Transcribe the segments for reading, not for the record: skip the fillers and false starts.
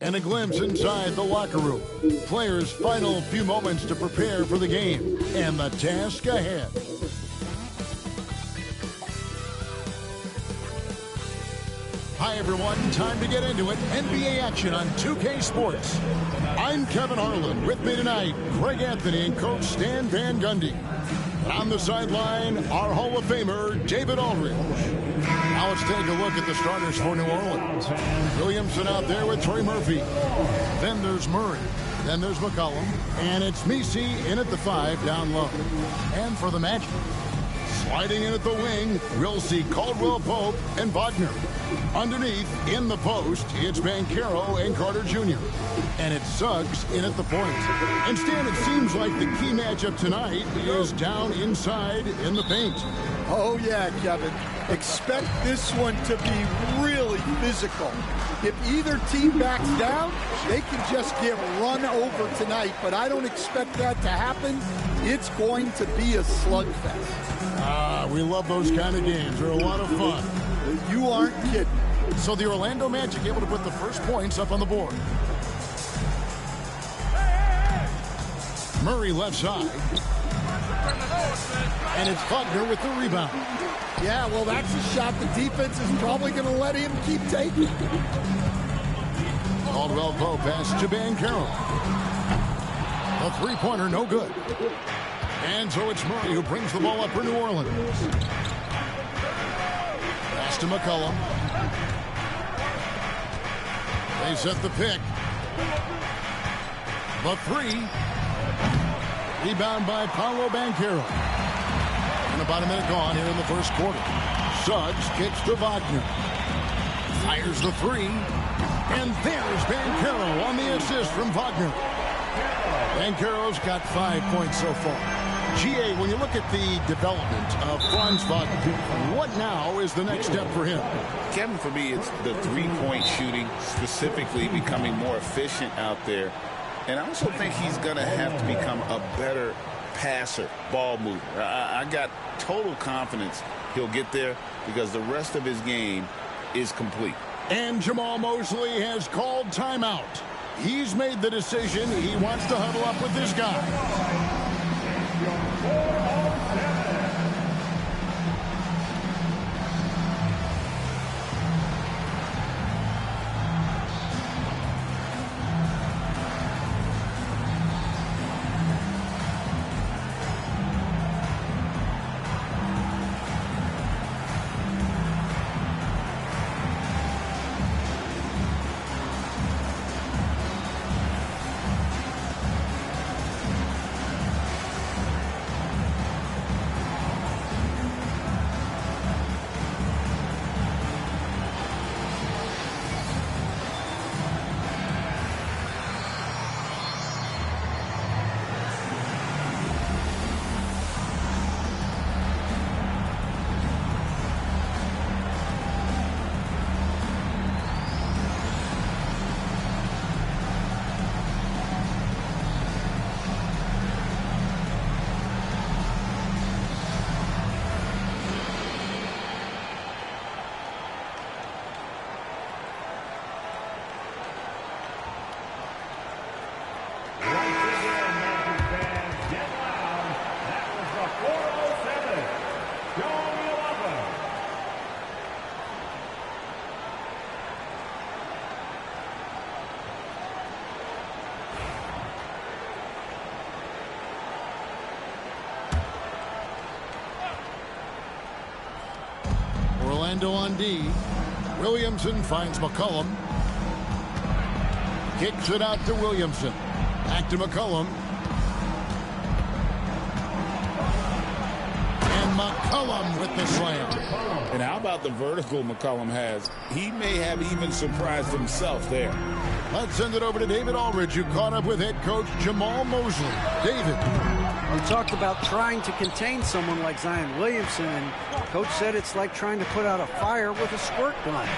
And a glimpse inside the locker room. Players' final few moments to prepare for the game and the task ahead. Hi, everyone. Time to get into it. NBA action on 2K Sports. I'm Kevin Harlan. With me tonight, Greg Anthony and Coach Stan Van Gundy. And on the sideline, our Hall of Famer, David Aldridge. Now let's take a look at the starters for New Orleans. Williamson out there with Trey Murphy. Then there's Murray. Then there's McCollum. And it's Messi in at the 5 down low. And for the Magic, sliding in at the wing, we'll see Caldwell Pope and Wagner. Underneath, in the post, it's Banchero and Carter Jr. And it's Suggs in at the point. And Stan, it seems like the key matchup tonight is down inside in the paint. Oh, yeah, Kevin. Expect this one to be really physical. If either team backs down, they can just get run over tonight, but I don't expect that to happen. It's going to be a slugfest. We love those kind of games. They're a lot of fun. You aren't kidding. So the Orlando Magic able to put the first points up on the board. Murray left side. And it's Wagner with the rebound. Yeah, well, that's a shot the defense is probably going to let him keep taking. Caldwell Pope pass to Banchero. The three-pointer, no good. And so it's Murray who brings the ball up for New Orleans. Pass to McCollum. They set the pick. The three. Rebound by Paolo Banchero. And about a minute gone here in the first quarter. Suggs kicks to Wagner. Fires the three. And there's Banchero on the assist from Wagner. Banchero's got 5 points so far. GA, when you look at the development of Franz Wagner, what now is the next step for him? Kevin, for me, it's the three-point shooting, specifically becoming more efficient out there. And I also think he's going to have to become a better passer, ball mover. I got total confidence he'll get there because the rest of his game is complete. And Jamal Mosley has called timeout. He's made the decision. He wants to huddle up with this guy. Orlando on D. Williamson finds McCollum. Kicks it out to Williamson. Back to McCollum. And McCollum with the slam. And how about the vertical McCollum has? He may have even surprised himself there. Let's send it over to David Aldridge, who caught up with head coach Jamal Mosley. David. We talked about trying to contain someone like Zion Williamson, and coach said it's like trying to put out a fire with a squirt gun.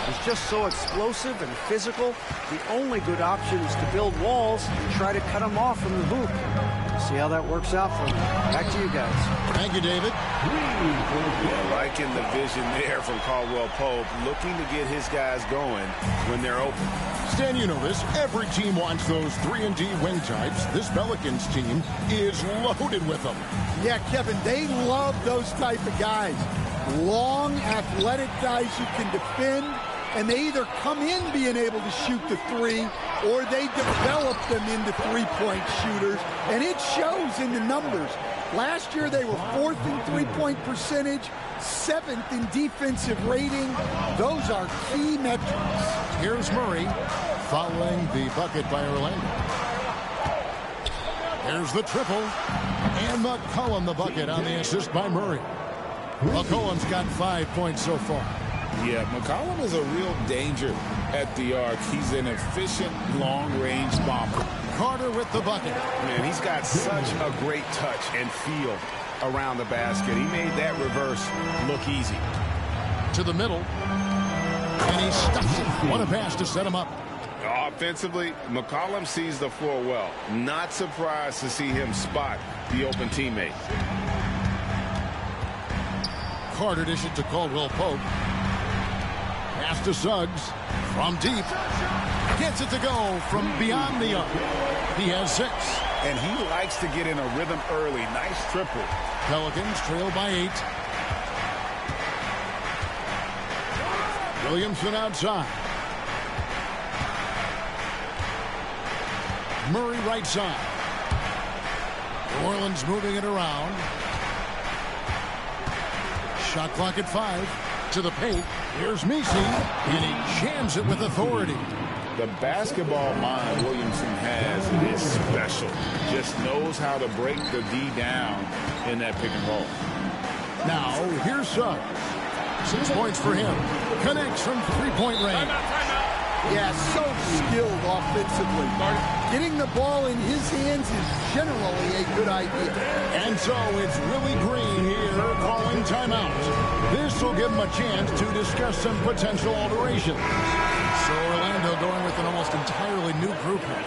He's just so explosive and physical. The only good option is to build walls and try to cut him off from the hoop. See how that works out for them. Back to you guys. Thank you, David. Yeah, liking the vision there from Caldwell Pope, looking to get his guys going when they're open. Stan, you know this. Every team wants those 3-and-D wing types. This Pelicans team is loaded with them. Yeah, Kevin, they love those type of guys. Long, athletic guys who can defend, and they either come in being able to shoot the three or they develop them into three-point shooters, and it shows in the numbers. Last year they were 4th in three-point percentage, 7th in defensive rating. Those are key metrics. Here's Murray following the bucket by Orlando. Here's the triple, and McCollum the bucket on the assist by Murray. McCollum's got 5 points so far. Yeah, McCollum is a real danger at the arc. He's an efficient long-range bomber. Carter with the bucket. Man, he's got such a great touch and feel around the basket. He made that reverse look easy. To the middle, and he stuffs it. What a pass to set him up. Offensively, McCollum sees the floor well. Not surprised to see him spot the open teammate. Carter dishes to Caldwell Pope. Pass to Suggs from deep. Gets it to go from beyond the arc. He has 6. And he likes to get in a rhythm early. Nice triple. Pelicans trail by 8. Williamson outside. Murray right side. New Orleans moving it around. Shot clock at 5. To the paint. Here's Messi, and he jams it with authority. The basketball mind Williamson has is special. Just knows how to break the D down in that pick and roll. Now, here's Suggs. 6 points for him. Connects from three-point range. Yeah, so skilled offensively. Getting the ball in his hands is generally a good idea. And so it's Willie Green here calling timeout. This will give him a chance to discuss some potential alterations. So Orlando going with an almost entirely new group here.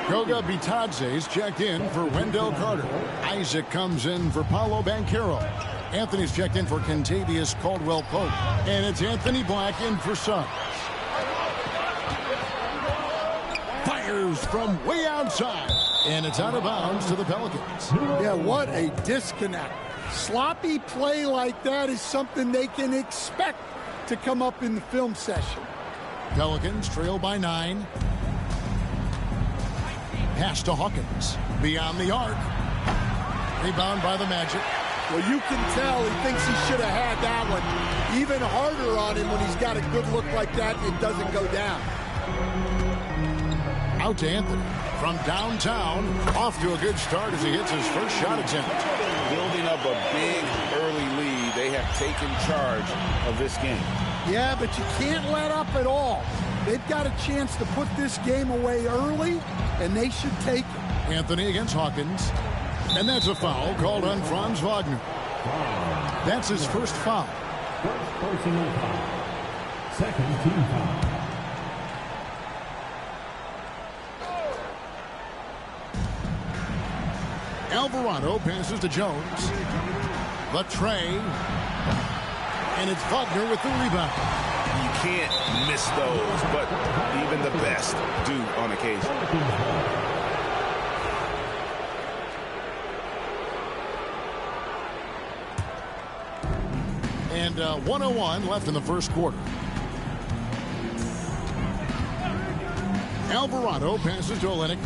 Goga Bitadze's checked in for Wendell Carter. Isaac comes in for Paolo Banchero. Anthony's checked in for Kentavious Caldwell-Pope. And it's Anthony Black in for Suggs. Fires from way outside. And it's out of bounds to the Pelicans. Yeah, what a disconnect. Sloppy play like that is something they can expect to come up in the film session. Pelicans trail by 9. Pass to Hawkins. Beyond the arc. Rebound by the Magic. Well, you can tell he thinks he should have had that one. Even harder on him when he's got a good look like that and it doesn't go down. Out to Anthony. From downtown, off to a good start as he hits his first shot attempt. Building up a big early lead. They have taken charge of this game. Yeah, but you can't let up at all. They've got a chance to put this game away early, and they should take it. Anthony against Hawkins. And that's a foul called on Franz Wagner. That's his first foul. First personal foul. Second team foul. Alvarado passes to Jones. The tray. And it's Wagner with the rebound. You can't miss those, but even the best do on occasion. And 1:01 left in the first quarter. Alvarado passes to Olynyk.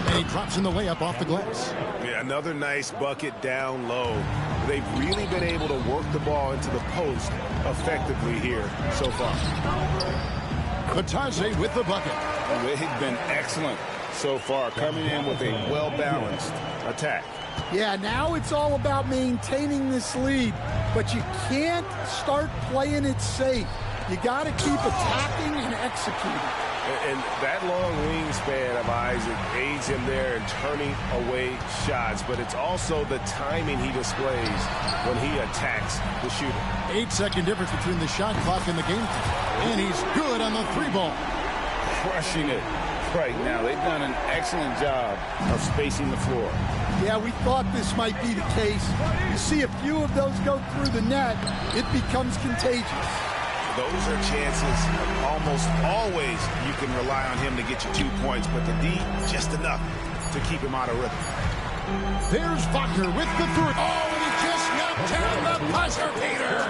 And he drops in the layup off the glass. Yeah, another nice bucket down low. They've really been able to work the ball into the post effectively here so far. Bitadze with the bucket. They've been excellent so far, coming in with a well-balanced attack. Yeah, now it's all about maintaining this lead, but you can't start playing it safe. You got to keep attacking and executing. And that long wingspan of Isaac aids him there in turning away shots, but it's also the timing he displays when he attacks the shooter. 8-second difference between the shot clock and the game clock. And he's good on the 3 ball. crushing it right now. They've done an excellent job of spacing the floor. Yeah, we thought this might be the case. You see a few of those go through the net, it becomes contagious. Those are chances. Almost always you can rely on him to get you 2 points, but the D, just enough to keep him out of rhythm. There's Wagner with the three. Oh, and he just knocked down the buzzer beater.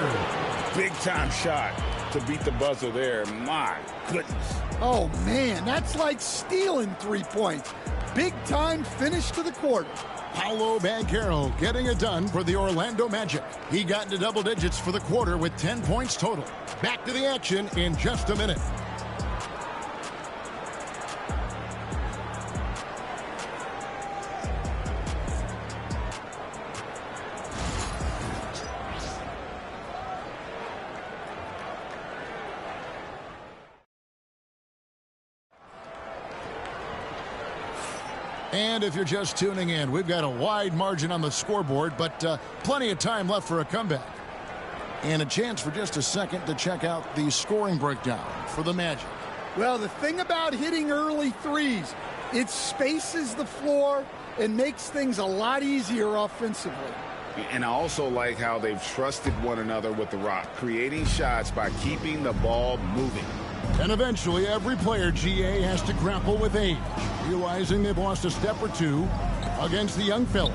Big-time shot to beat the buzzer there. My goodness. Oh, man, that's like stealing 3 points. Big-time finish to the quarter. Paolo Banchero getting it done for the Orlando Magic. He got into double digits for the quarter with 10 points total. Back to the action in just a minute. And if you're just tuning in, we've got a wide margin on the scoreboard, but plenty of time left for a comeback. And a chance for just a second to check out the scoring breakdown for the Magic. Well, the thing about hitting early threes, it spaces the floor and makes things a lot easier offensively. And I also like how they've trusted one another with the rock, creating shots by keeping the ball moving. And eventually, every player, GA, has to grapple with age, realizing they've lost a step or two against the young fellas.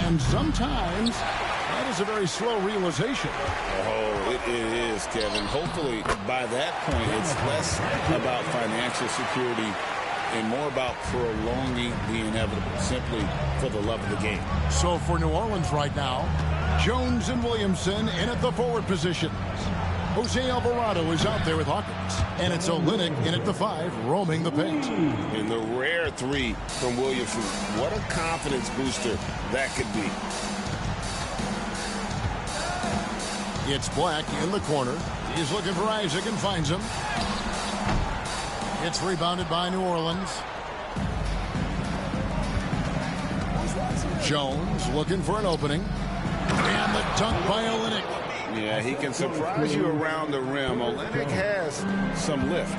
And sometimes, that is a very slow realization. Oh, it is, Kevin. Hopefully, by that point, it's less about financial security and more about prolonging the inevitable, simply for the love of the game. So for New Orleans right now, Jones and Williamson in at the forward positions. Jose Alvarado is out there with Hawkins. And it's Olynyk in at the 5, roaming the paint. And the rare 3 from Williamson. What a confidence booster that could be. It's Black in the corner. He's looking for Isaac and finds him. It's rebounded by New Orleans. Jones looking for an opening. And the dunk by Olynyk. Yeah, he can surprise you around the rim. Olynyk has some lift.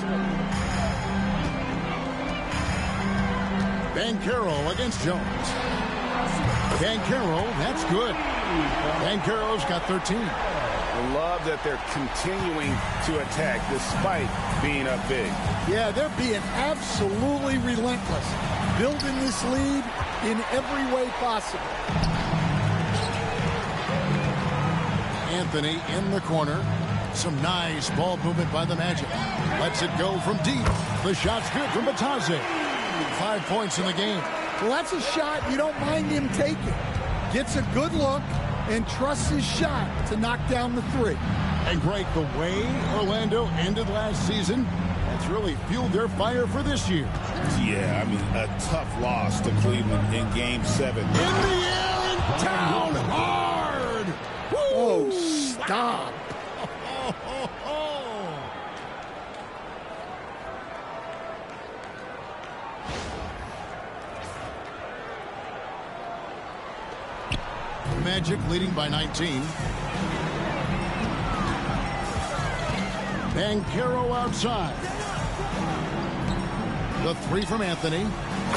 Banchero against Jones. Banchero, that's good. Banchero's got 13. I love that they're continuing to attack despite being up big. Yeah, they're being absolutely relentless, building this lead in every way possible. Anthony in the corner. Some nice ball movement by the Magic. Lets it go from deep. The shot's good from Batase. 5 points in the game. Well, that's a shot you don't mind him taking. Gets a good look and trusts his shot to knock down the 3. And Greg, the way Orlando ended last season, that's really fueled their fire for this year. Yeah, I mean, a tough loss to Cleveland in Game 7. In the air and down hard! Woo! Oh, stop. Magic leading by 19. Banchero outside. The 3 from Anthony.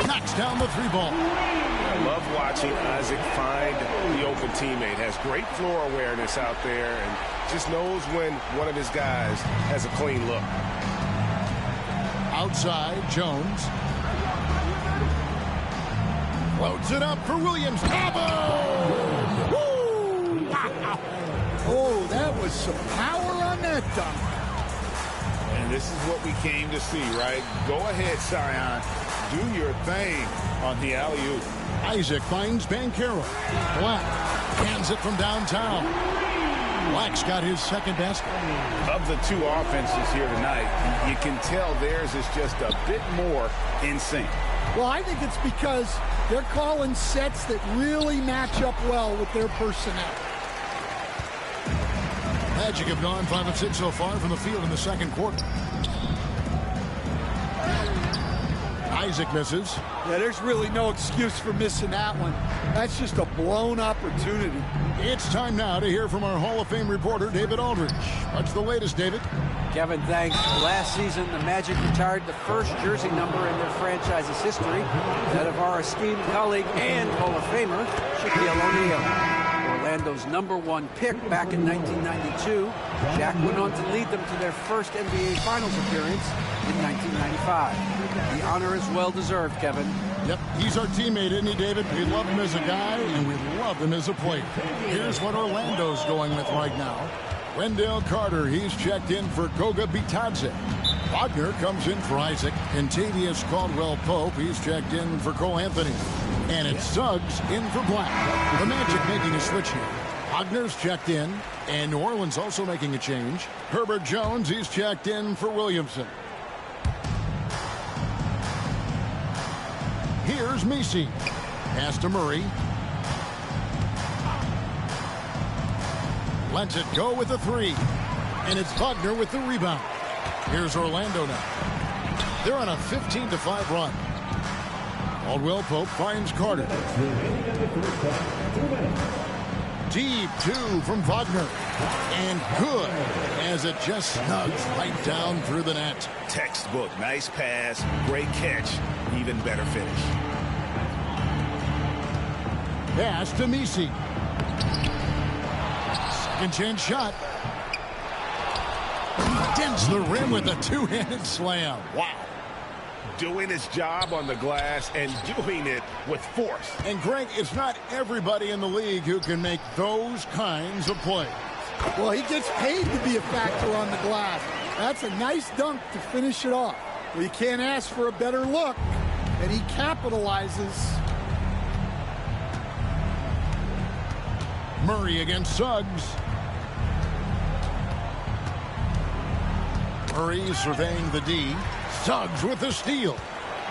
Knocks down the 3 ball. I love watching Isaac find the open teammate. Has great floor awareness out there and just knows when one of his guys has a clean look. Outside, Jones. Loads it up for Williams. Woo! Wow. Oh, that was some power on that dunk. And this is what we came to see, right? Go ahead, Sion. Do your thing on the alley-oop. Isaac finds Banchero. Black hands it from downtown. Black's got his second basket. Of the 2 offenses here tonight, you can tell theirs is just a bit more in sync. Well, I think it's because they're calling sets that really match up well with their personnel. Magic have gone 5 of 6 so far from the field in the second quarter. Isaac misses. Yeah, there's really no excuse for missing that one. That's just a blown opportunity. It's time now to hear from our Hall of Fame reporter, David Aldridge. What's the latest, David? Kevin, thanks. Last season, the Magic retired the first jersey number in their franchise's history, that of our esteemed colleague and Hall of Famer, Shaquille O'Neal. Orlando's #1 pick back in 1992, Shaq went on to lead them to their first NBA Finals appearance in 1995. The honor is well-deserved, Kevin. Yep, he's our teammate, isn't he, David? We love him as a guy, and we love him as a player. Here's what Orlando's going with right now. Wendell Carter, he's checked in for Goga Bitadze. Wagner comes in for Isaac. Kentavious Caldwell-Pope, he's checked in for Cole Anthony. And it's Suggs in for Black. The Magic making a switch here. Wagner's checked in, and New Orleans also making a change. Herbert Jones, he's checked in for Williamson. Here's Messi. Pass to Murray. Lets it go with a 3. And it's Wagner with the rebound. Here's Orlando now. They're on a 15-5 run. Caldwell-Pope finds Carter. Deep 2 from Wagner. And good as it just snugs right down through the net. Textbook. Nice pass. Great catch. Even better finish. Pass to Messi. Second chance shot. He dents the rim with a two-handed slam. Wow. Doing his job on the glass and doing it with force. And Greg, it's not everybody in the league who can make those kinds of plays. Well, he gets paid to be a factor on the glass. That's a nice dunk to finish it off. Well, you can't ask for a better look, and he capitalizes. Murray against Suggs. Murray surveying the D. Suggs with the steal.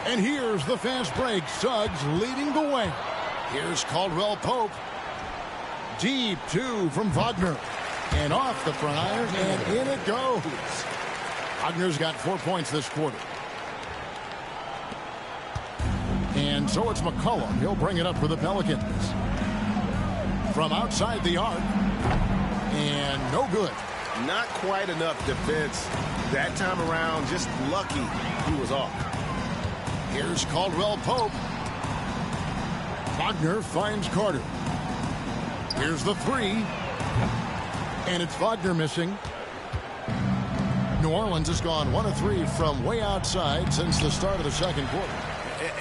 And here's the fast break. Suggs leading the way. Here's Caldwell-Pope. Deep 2 from Wagner. And off the front iron, and in it goes. Wagner's got 4 points this quarter. And so it's McCollum. He'll bring it up for the Pelicans. From outside the arc. And no good. Not quite enough defense that time around. Just lucky he was off. Here's Caldwell-Pope. Wagner finds Carter. Here's the 3. And it's Wagner missing. New Orleans has gone 1 of 3 from way outside since the start of the second quarter.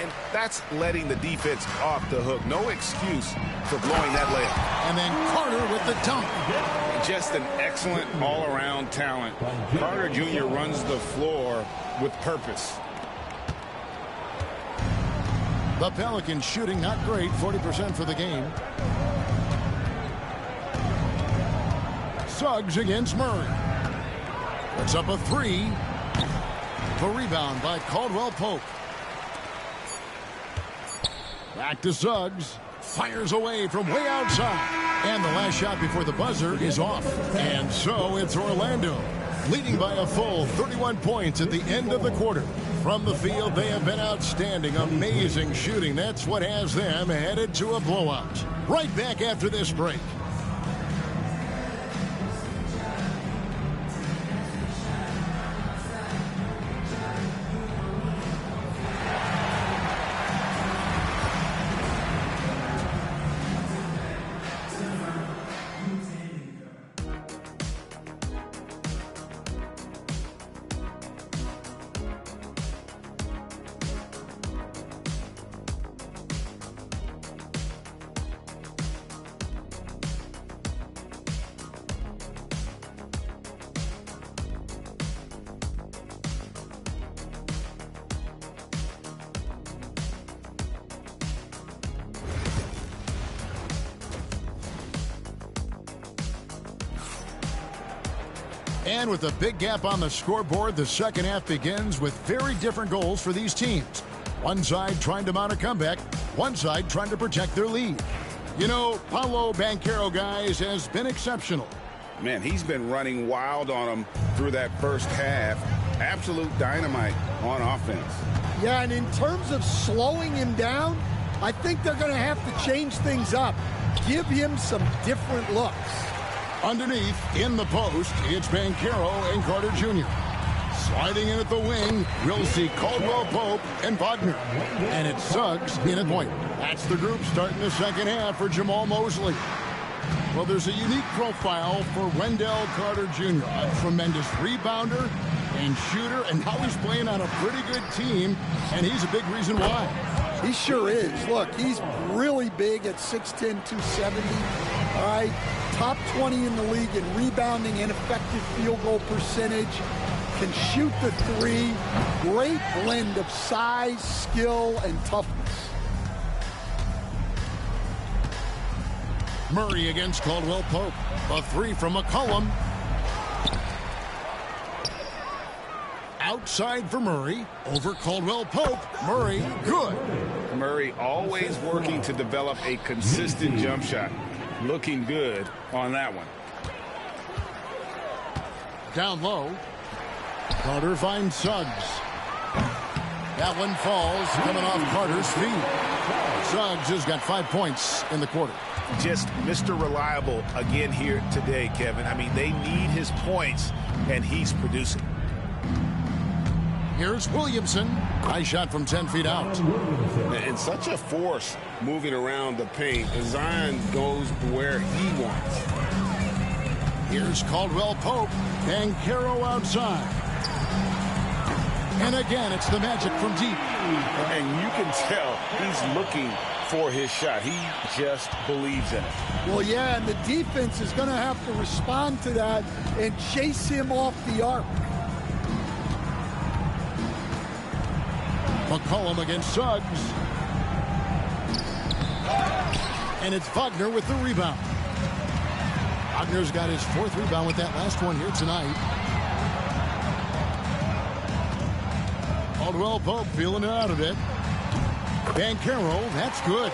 And that's letting the defense off the hook. No excuse for blowing that layup. And then Carter with the dunk. Just an excellent all-around talent. Carter Jr. runs the floor with purpose. The Pelicans shooting not great, 40% for the game. Suggs against Murray. Puts up a 3. The rebound by Caldwell-Pope. Back to Suggs. Fires away from way outside. And the last shot before the buzzer is off. And so it's Orlando, leading by a full 31 points at the end of the quarter. From the field, they have been outstanding. Amazing shooting. That's what has them headed to a blowout. Right back after this break. And with a big gap on the scoreboard, the second half begins with very different goals for these teams. One side trying to mount a comeback, one side trying to protect their lead. You know, Paolo Banchero, guys, has been exceptional. Man, he's been running wild on them through that first half. Absolute dynamite on offense. Yeah, and in terms of slowing him down, I think they're going to have to change things up. Give him some different looks. Underneath, in the post, it's Banchero and Carter Jr. Sliding in at the wing, we'll see Caldwell Pope and Wagner. And it's Suggs in at point. That's the group starting the second half for Jamal Mosley. Well, there's a unique profile for Wendell Carter Jr. A tremendous rebounder and shooter, and now he's playing on a pretty good team, and he's a big reason why. He sure is. Look, he's really big at 6'10", 270. All right, top 20 in the league in rebounding and effective field goal percentage. Can shoot the three. Great blend of size, skill, and toughness. Murray against Caldwell Pope. A three from McCollum. Outside for Murray. Over Caldwell Pope. Murray, good. Murray always working to develop a consistent jump shot. Looking good on that one. Down low. Carter finds Suggs. That one falls, coming off Carter's feet. Suggs has got 5 points in the quarter. Just Mr. Reliable again here today, Kevin. I mean, they need his points, and he's producing. Here's Williamson. High shot from 10 feet out. And such a force moving around the paint. Zion goes where he wants. Here's Caldwell Pope. Banchero outside. And again, it's the Magic from deep. And you can tell he's looking for his shot. He just believes in it. Well, yeah, and the defense is going to have to respond to that and chase him off the arc. McCollum against Suggs. And it's Wagner with the rebound. Wagner's got his 4th rebound with that last one here tonight. Caldwell Pope feeling it out of it. Banchero, that's good.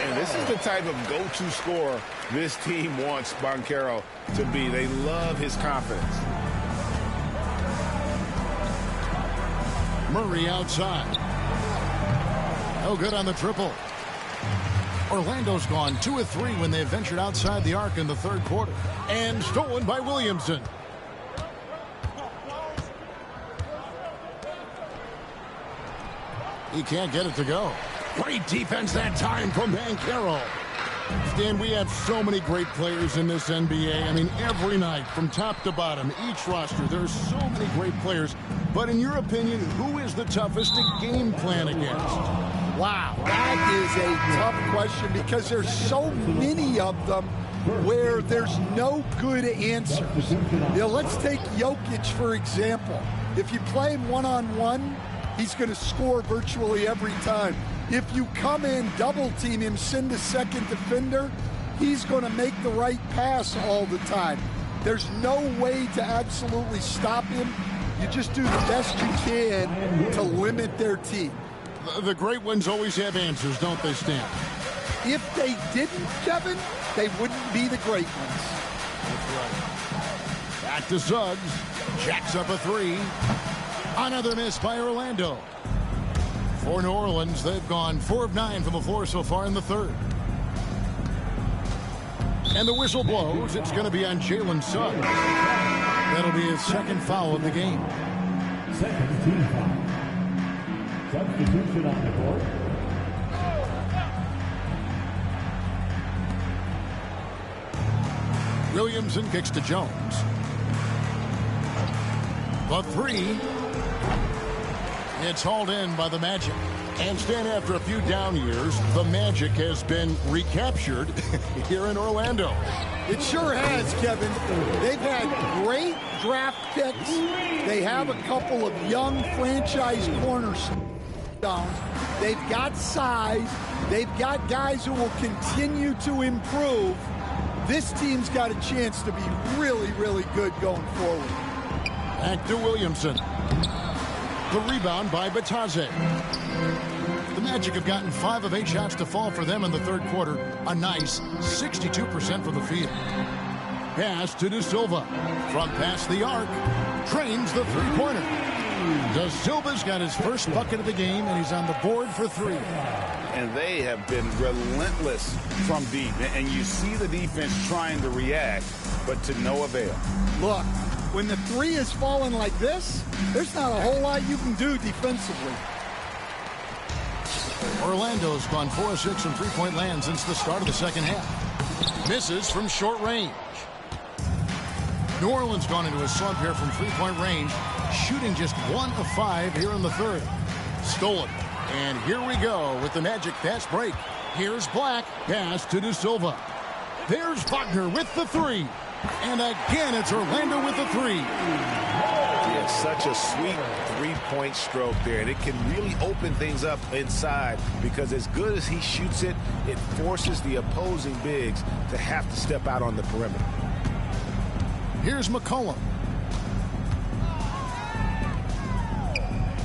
And this is the type of go-to scorer this team wants Banchero to be. They love his confidence. Murray outside. No good on the triple. Orlando's gone 2 of 3 when they ventured outside the arc in the 3rd quarter. And stolen by Williamson. He can't get it to go. Great defense that time from Banchero. Stan, we have so many great players in this NBA. I mean, every night, from top to bottom, each roster, there's so many great players. But in your opinion, who is the toughest to game plan against? Wow, that is a tough question because there's so many of them where there's no good answers. You know, let's take Jokic, for example. If you play him one-on-one, he's going to score virtually every time. If you come in, double-team him, send a second defender, he's going to make the right pass all the time. There's no way to absolutely stop him. You just do the best you can to limit their team. The great ones always have answers, don't they, Stan? If they didn't, Kevin, they wouldn't be the great ones. That's right. Back to Suggs. Jacks up a 3. Another miss by Orlando. For New Orleans, they've gone 4 of 9 from the floor so far in the 3rd. And the whistle blows. It's going to be on Jalen Suggs. That'll be his 2nd foul of the game. 2nd team foul. Substitution on the court. Williamson kicks to Jones. The 3. It's hauled in by the Magic. And Stan, after a few down years, the Magic has been recaptured here in Orlando. It sure has, Kevin. They've had great draft picks. They have a couple of young franchise cornerstones. They've got size. They've got guys who will continue to improve. This team's got a chance to be really, really good going forward. Back to Williamson. The rebound by Batadze. The Magic have gotten 5 of 8 shots to fall for them in the 3rd quarter. A nice 62% from the field. Pass to De Silva. From past the arc. Trains the 3-pointer. Da Silva's got his first bucket of the game, and he's on the board for 3. And they have been relentless from deep. And you see the defense trying to react, but to no avail. Look, when the 3 is falling like this, there's not a whole lot you can do defensively. Orlando's gone 4 of 6 from three-point land since the start of the second half. Misses from short range. New Orleans gone into a slump here from three-point range, shooting just 1 of 5 here in the third. Stolen. And here we go with the Magic fast break. Here's Black. Pass to Da Silva. There's Wagner with the 3. And again, it's Orlando with the 3. Yeah, such a sweet three-point stroke there, and it can really open things up inside because as good as he shoots it, it forces the opposing bigs to have to step out on the perimeter. Here's McCollum.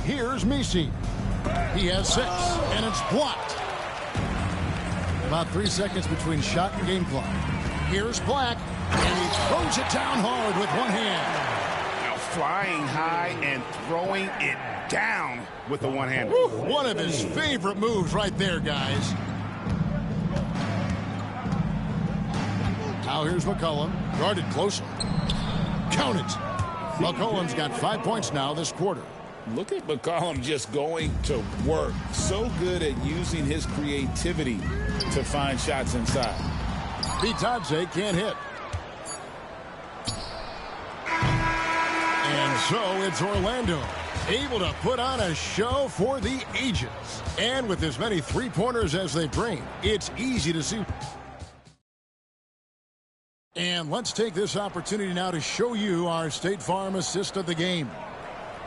Here's Messi. He has 6, and it's blocked. About 3 seconds between shot and game clock. Here's Black, and he throws it down hard with one hand. Now flying high and throwing it down with the one hand. One of his favorite moves right there, guys. Now here's McCollum, guarded closely. Count it. McCollum's got 5 points now this quarter. Look at McCollum just going to work. So good at using his creativity to find shots inside. Bitadze can't hit. And so it's Orlando, able to put on a show for the ages. And with as many three-pointers as they bring, it's easy to see. And let's take this opportunity now to show you our State Farm assist of the game.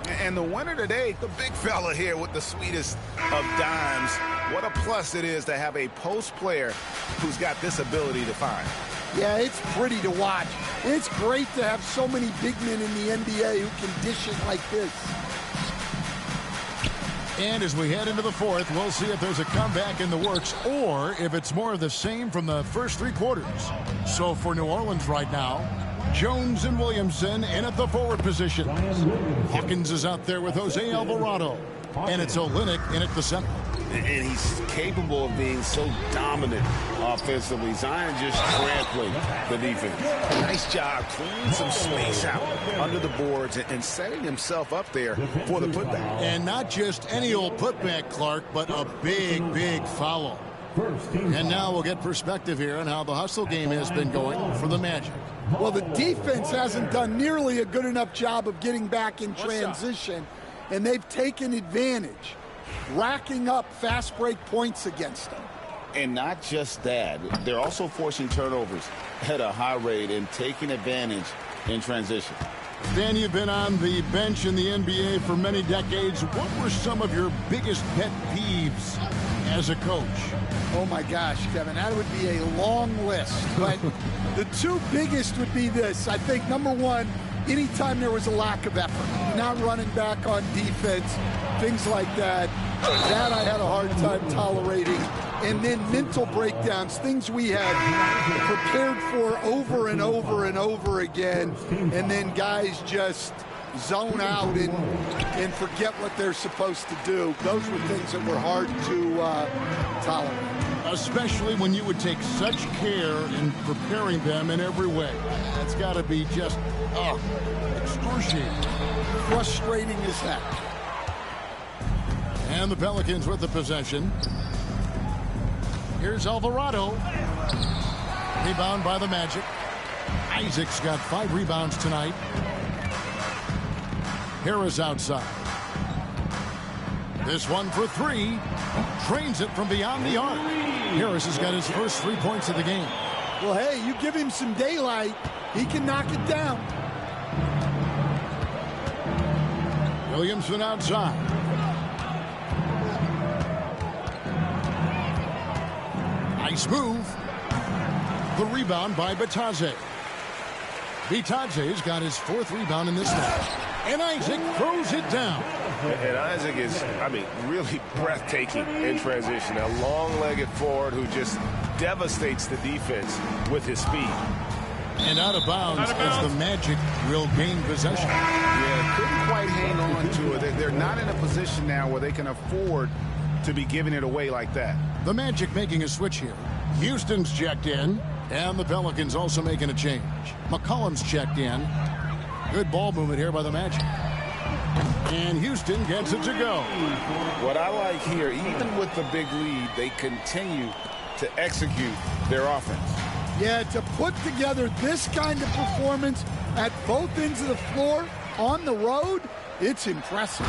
And the winner today, the big fella here with the sweetest of dimes. What a plus it is to have a post player who's got this ability to find. Yeah, it's pretty to watch. It's great to have so many big men in the NBA who can dish it like this. And as we head into the fourth, we'll see if there's a comeback in the works or if it's more of the same from the first 3 quarters. So for New Orleans right now, Jones and Williamson in at the forward positions. Hawkins is out there with Jose Alvarado. And it's Olynyk in at the center. And he's capable of being so dominant offensively. Zion just trampling the defense. Nice job cleaning some space out under the boards and setting himself up there for the putback. And not just any old putback, Clark, but a big, big foul. And now we'll get perspective here on how the hustle game has been going for the Magic. Well, the defense hasn't done nearly a good enough job of getting back in transition, and they've taken advantage, racking up fast break points against them. And not just that, they're also forcing turnovers at a high rate and taking advantage in transition. Dan, you've been on the bench in the NBA for many decades. What were some of your biggest pet peeves as a coach? Oh my gosh, Kevin, that would be a long list. But the 2 biggest would be this. I think, number one, anytime there was a lack of effort, not running back on defense, things like that, that I had a hard time tolerating. And then mental breakdowns, things we had prepared for over and over and over again, and then guys just zone out and forget what they're supposed to do. Those were things that were hard to tolerate. Especially when you would take such care in preparing them in every way. That's got to be just excruciating. Frustrating as heck. And the Pelicans with the possession. Here's Alvarado. Rebound by the Magic. Isaac's got 5 rebounds tonight. Harris outside. This one for 3. Trains it from beyond the arc. Harris has got his first 3 points of the game. Well, hey, you give him some daylight, he can knock it down. Williamson outside. Nice move. The rebound by Bitadze. Bitadze's got his 4th rebound in this match. And Isaac throws it down. And Isaac is, really breathtaking in transition. A long-legged forward who just devastates the defense with his speed. And out of bounds as the Magic will gain possession. Yeah, couldn't quite hang on to it. They're not in a position now where they can afford to be giving it away like that. The Magic making a switch here. Houston's checked in, and the Pelicans also making a change. McCollum's checked in. Good ball movement here by the Magic. And Houston gets it to go. What I like here, even with the big lead, they continue to execute their offense. Yeah, to put together this kind of performance at both ends of the floor on the road, it's impressive.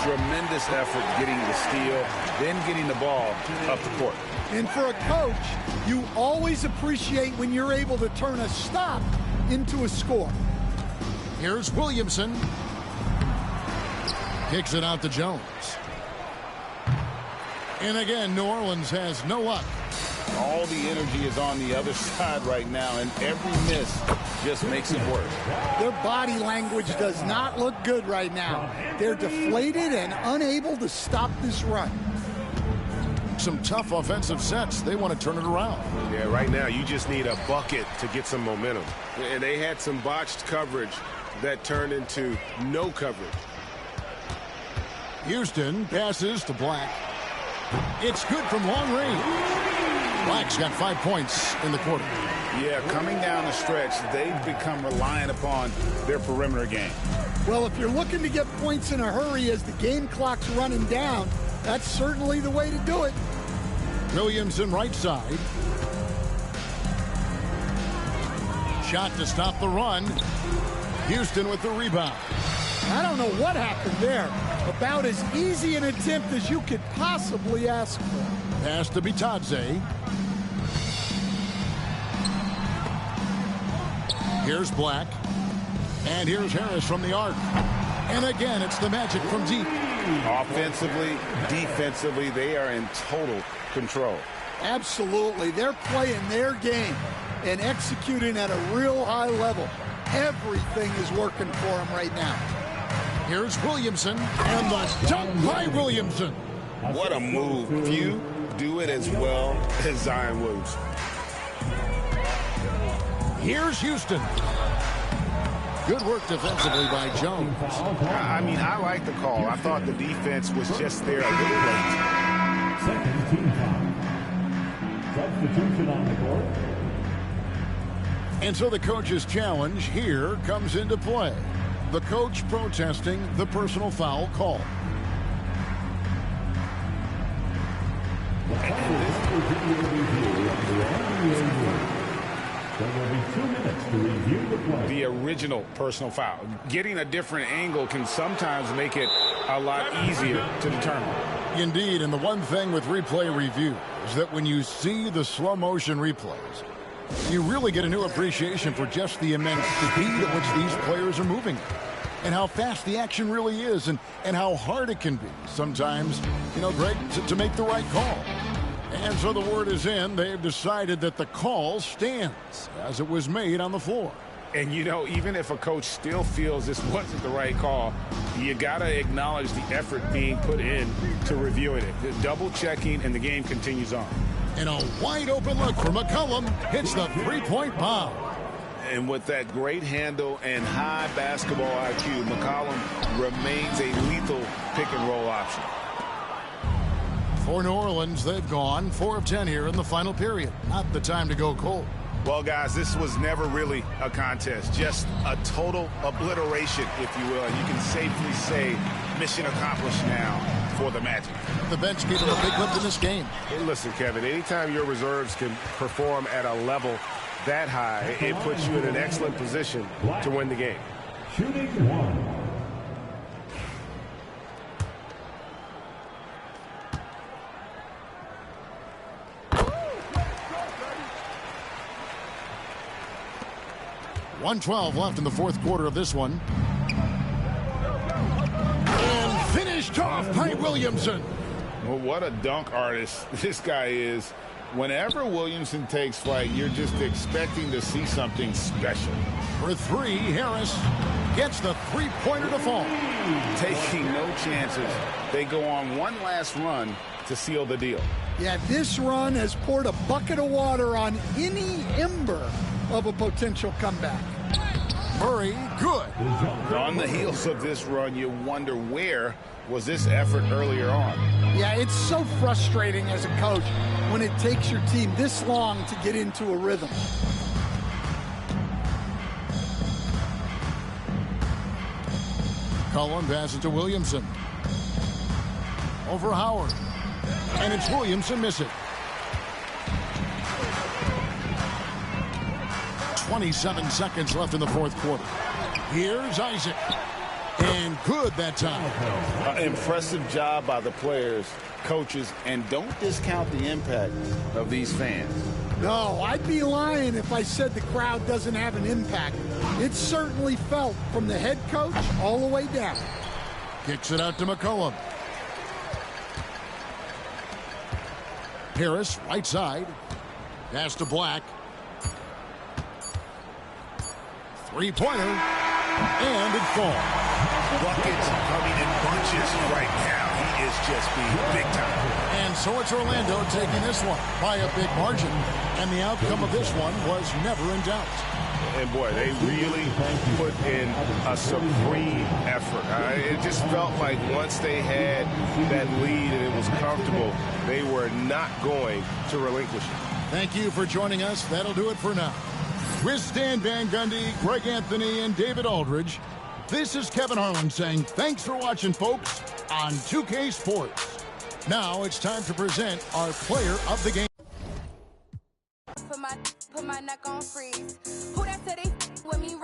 Tremendous effort getting the steal, then getting the ball up the court. And for a coach, you always appreciate when you're able to turn a stop into a score. Here's Williamson. Kicks it out to Jones. And again, New Orleans has no luck. All the energy is on the other side right now, and every miss just makes it worse. Their body language does not look good right now. They're deflated and unable to stop this run. Some tough offensive sets. They want to turn it around. Yeah, right now you just need a bucket to get some momentum. And they had some botched coverage that turned into no coverage. Houston passes to Black. It's good from long range. Black's got 5 points in the quarter. Yeah, coming down the stretch, they've become reliant upon their perimeter game. Well, if you're looking to get points in a hurry as the game clock's running down, that's certainly the way to do it. Williamson right side. Shot to stop the run. Houston with the rebound. I don't know what happened there. About as easy an attempt as you could possibly ask for. Pass to Bitadze. Here's Black. And here's Harris from the arc. And again, it's the Magic from deep. Offensively, defensively, they are in total control. Absolutely. They're playing their game and executing at a real high level. Everything is working for them right now. Here's Williamson, and the dunk by Williamson. What a move. Few do it as well as Zion Williamson. Here's Houston. Good work defensively by Jones. I mean, I like the call. I thought the defense was just there a little late. Second team foul. Substitution on the court. And so the coach's challenge here comes into play. The coach protesting the personal foul call. There will be 2 minutes to review the play. The original personal foul. Getting a different angle can sometimes make it a lot easier to determine. Indeed, and the one thing with replay review is that when you see the slow motion replays, you really get a new appreciation for just the immense speed at which these players are moving and how fast the action really is and how hard it can be sometimes, Greg, to make the right call. And so the word is in. They've decided that the call stands as it was made on the floor. And, even if a coach still feels this wasn't the right call, you got to acknowledge the effort being put in to reviewing it. Double checking, and the game continues on. And a wide open look for McCollum hits the three-point bomb. And with that great handle and high basketball IQ, McCollum remains a lethal pick-and-roll option. For New Orleans, they've gone 4 of 10 here in the final period. Not the time to go cold. Well, guys, this was never really a contest. Just a total obliteration, if you will. And you can safely say mission accomplished now for the Magic. The bench gave them a big lift in this game. Hey, listen, Kevin, anytime your reserves can perform at a level that high, it puts you in an excellent position to win the game. Shooting one. .112 left in the fourth quarter of this one. And finished off by Williamson. Well, what a dunk artist this guy is. Whenever Williamson takes flight, you're just expecting to see something special. For 3, Harris gets the three-pointer to fall. Taking no chances. They go on one last run to seal the deal. Yeah, this run has poured a bucket of water on any ember of a potential comeback. Murray, good. On the heels of this run, you wonder where was this effort earlier on. Yeah, it's so frustrating as a coach when it takes your team this long to get into a rhythm. Cullen passes to Williamson. Over Howard. And it's Williamson missing. 27 seconds left in the fourth quarter. Here's Isaac. And good that time. Impressive job by the players, coaches, and don't discount the impact of these fans. No, I'd be lying if I said the crowd doesn't have an impact. It's certainly felt from the head coach all the way down. Kicks it out to McCollum. Harris, right side. Pass to Black. Three-pointer. And it falls. Buckets coming in bunches right now. He is just being big time. And so it's Orlando taking this one by a big margin. And the outcome of this one was never in doubt. And boy, they really put in a supreme effort. It just felt like once they had that lead and it was comfortable, they were not going to relinquish it. Thank you for joining us. That'll do it for now. With Stan Van Gundy, Greg Anthony, and David Aldridge, this is Kevin Harlan saying thanks for watching, folks, on 2K Sports. Now it's time to present our player of the game. Put my neck on freeze. Who that said they with me right?